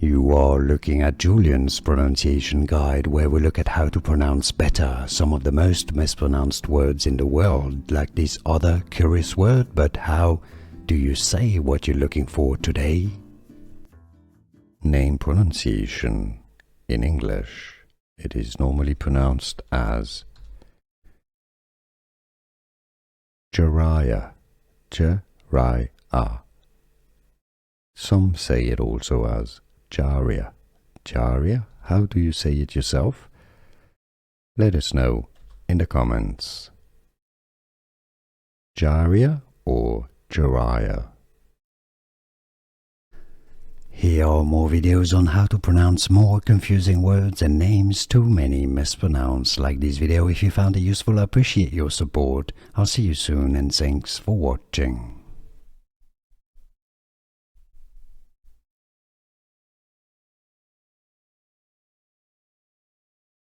You are looking at Julian's pronunciation guide, where we look at how to pronounce better some of the most mispronounced words in the world, like this other curious word. But how do you say what you're looking for today? Name pronunciation. In English, it is normally pronounced as Jariah, Jariah. Some say it also as Jariah. Jariah, how do you say it yourself? Let us know in the comments. Jariah or Jariah? Here are more videos on how to pronounce more confusing words and names too many mispronounced. Like this video if you found it useful. I appreciate your support. I'll see you soon and thanks for watching.